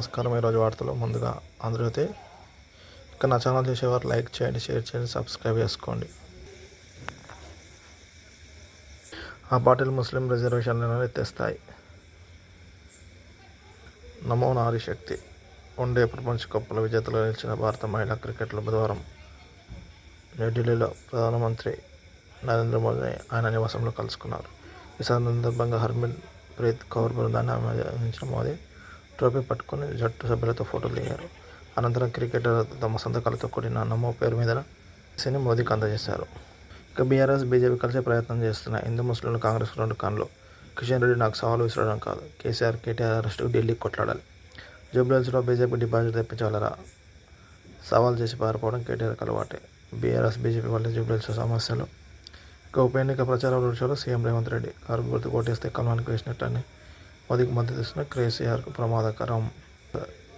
నమస్కారం. ఈరోజు వార్తలు ముందుగా ఆంధ్రజ్యోతి. ఇక నా ఛానల్ చూసేవారు లైక్ చేయండి, షేర్ చేయండి, సబ్స్క్రైబ్ చేసుకోండి. ఆ పార్టీలు ముస్లిం రిజర్వేషన్లను ఎత్తేస్తాయి. నమో నారీ శక్తి. వన్డే ప్రపంచ కప్ల విజేతలుగా నిలిచిన భారత మహిళా క్రికెట్లో బుధవారం న్యూఢిల్లీలో ప్రధానమంత్రి నరేంద్ర మోదీని ఆయన నివాసంలో కలుసుకున్నారు. ఈ సందర్భంగా హర్మన్ ప్రీత్ కౌర్ బృందాన్ని అభినందించిన మోదీ ట్రోఫీ పట్టుకుని జట్టు సభ్యులతో ఫోటోలు దిగారు. అనంతరం క్రికెటర్ తమ సంతకాలతో కూడిన నమో పేరు మీద సిని మోదీకి అందజేశారు. ఇక బీఆర్ఎస్, బీజేపీ కలిసి ప్రయత్నం చేస్తున్నాయి. హిందూ ముస్లింలు కాంగ్రెస్ రెండు కన్నులు. కిషన్ రెడ్డి నాకు సవాలు విసరడం కాదు. కేసీఆర్, కేటీఆర్ అరెస్టుకు ఢిల్లీకి కొట్లాడాలి. జూబ్లీహిల్స్లో బీజేపీ డిపాజిట్ తెప్పించగలరా? సవాల్ చేసి పారిపోవడం కేటీఆర్కి అలవాటే. బీఆర్ఎస్, బీజేపీ వల్ల జూబ్లీహిల్స్ సమస్యలు. ఇక ఉప ఎన్నిక ప్రచారం రోడ్ షోలో సీఎం రేవంత్ రెడ్డి కారు గుర్తు కొట్టేస్తే కల్వానికి వేసినట్టని మోదీకి మద్దతు ఇస్తున్న కేసీఆర్కు ప్రమాదకరం.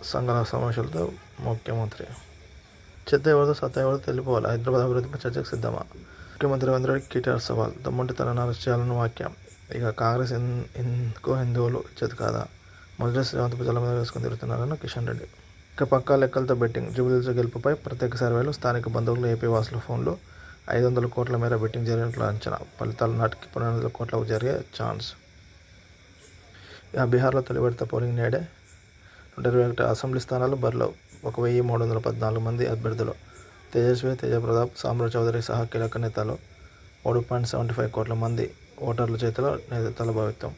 సంఘాల సమస్యలతో ముఖ్యమంత్రి చెత్త ఎవరితో సత్తా ఎవరితో తెలిపోవాలి. హైదరాబాద్ అభివృద్ధిపై చర్చకు సిద్ధమా? ముఖ్యమంత్రి రేవంత్ రెడ్డి కేటీఆర్ సవాల్. దమ్ముంటే తనను అరెస్ట్ చేయాలని వాక్యం. ఇక కాంగ్రెస్ హిందువులు ఇచ్చేది కాదా? మజ్లిస్ రేవంత్ ప్రజల మీద వేసుకుని తిరుగుతున్నారన్న కిషన్ రెడ్డి. ఇక పక్కా లెక్కలతో బెట్టింగ్. జూబ్లీహిల్స్ గెలుపుపై ప్రత్యేక సర్వేలు. స్థానిక బంధువులు, ఏపీ వాసుల ఫోన్లు. 500 కోట్ల మేర బెట్టింగ్ జరిగినట్లు అంచనా. ఫలితాలు నాటికి 1200 కోట్లకు జరిగే ఛాన్స్. బీహార్లో తొలి విడత పోలింగ్ నేడే. 121 అసెంబ్లీ స్థానాలు బరిలో. 1314 మంది అభ్యర్థులు. తేజస్వి, తేజప్రతాప్, సామ్రాజ్ చౌదరి సహా కీలక నేతలు. 3.75 కోట్ల మంది ఓటర్ల చేతిలో నేతల భవిత్వం.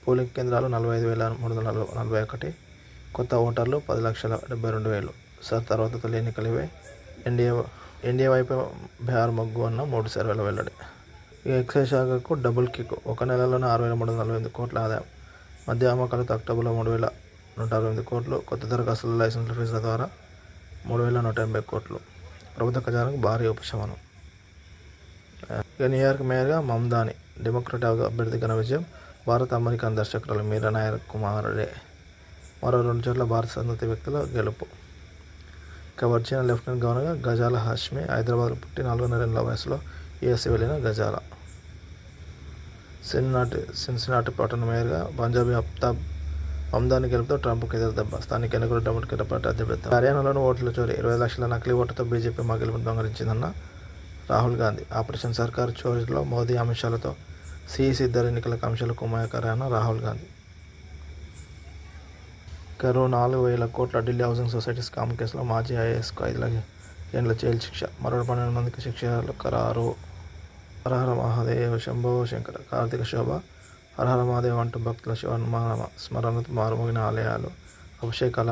పోలింగ్ కేంద్రాలు 45,341. కొత్త ఓటర్లు 10,72,000. సార్ తర్వాత తొలి ఎన్నికలు ఇవే. ఎన్డీఏ వైపు బీహార్ మొగ్గు అన్న 3 సర్వేల వెల్లడి. ఇక ఎక్సైజ్ శాఖకు డబుల్ కిక్. ఒక నెలలోనే 6,348 కోట్ల ఆదాయం. మద్య అమ్మకాలతో అక్టోబర్లో 3,168 కోట్లు. కొత్త దరఖాస్తుల లైసెన్సుల ఫీజుల ద్వారా 3,180 కోట్లు. ప్రభుత్వ ఖజానాకు భారీ ఉపశమనం. ఇక న్యూయార్క్ మేయర్గా మమ్దాని. డెమోక్రాటిక్ అభ్యర్థి ఘన విజయం. భారత అమెరికన్ దర్శకురాలు మీరా నాయర్ కుమారుడే. మరో 2 చోట్ల భారత సంతతి వ్యక్తుల గెలుపు. ఇక వర్జీనియా లెఫ్టినెంట్ గవర్నర్గా గజాల హాష్మి. హైదరాబాద్లో పుట్టి 4.5 వయసులో యూఎస్ఏ వెళ్ళిన గజాల. సిన్సినాటి పట్టణ మేయర్గా పంజాబీ అఫ్తాబ్. మమ్దాని గెలుపుతో ట్రంప్కు ఎదురు దెబ్బ. స్థానిక ఎన్నికలు డెమోక్రాటిక్ పార్టీ అధిపత్యం. హర్యానాలోని ఓట్ల చోరీ. 20 లక్షల నకిలీ ఓటుతో బీజేపీ మా గెలుపును దొంగలించిందన్న రాహుల్ గాంధీ. ఆపరేషన్ సర్కార్ చోరీలో మోదీ, అమిత్ షాలతో సిఈసి ఇద్దరు ఎన్నికల కమిషన్లు కుమ్మకారన్న రాహుల్ గాంధీ. కరూ 4,000 కోట్ల ఢిల్లీ హౌసింగ్ సొసైటీ స్కామ్ కేసులో మాజీ ఐఏఎస్కు 5 ఏళ్ల జైలు శిక్ష. మరో 12 మందికి శిక్షలు ఖరారు. హరహర మహాదేవ్ శంభో శంకర. కార్తీక శోభ. హరహర మహాదేవ్ అంటూ భక్తుల శివనామ స్మరణతో మారుమోగిన ఆలయాలు. అభిషేకాల